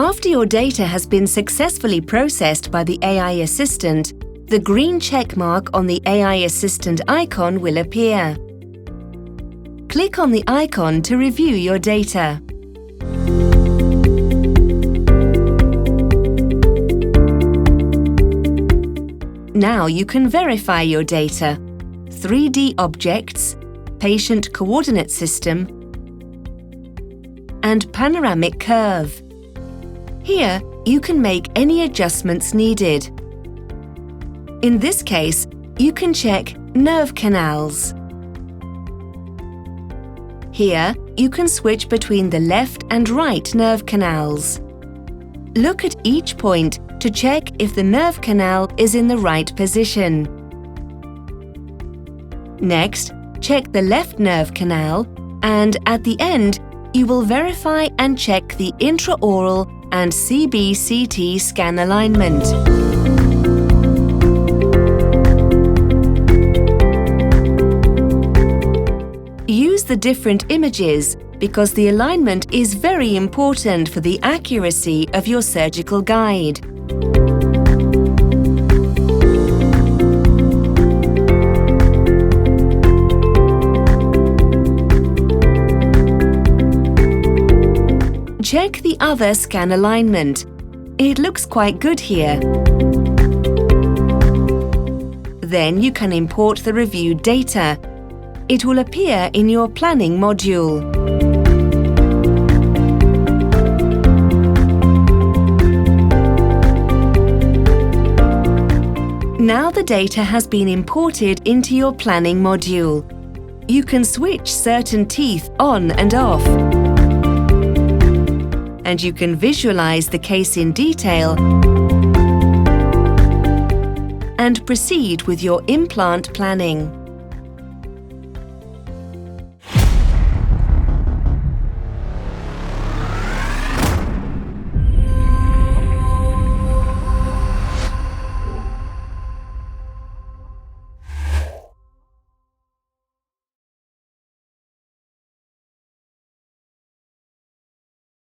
After your data has been successfully processed by the AI Assistant, the green check mark on the AI Assistant icon will appear. Click on the icon to review your data. Now you can verify your data: 3D objects, patient coordinate system, and panoramic curve. Here, you can make any adjustments needed. In this case, you can check nerve canals. Here, you can switch between the left and right nerve canals. Look at each point to check if the nerve canal is in the right position. Next, check the left nerve canal, and at the end, you will verify and check the intraoral and CBCT scan alignment. Use the different images because the alignment is very important for the accuracy of your surgical guide. Check the other scan alignment. It looks quite good here. Then you can import the reviewed data. It will appear in your planning module. Now the data has been imported into your planning module. You can switch certain teeth on and off. And you can visualize the case in detail and proceed with your implant planning.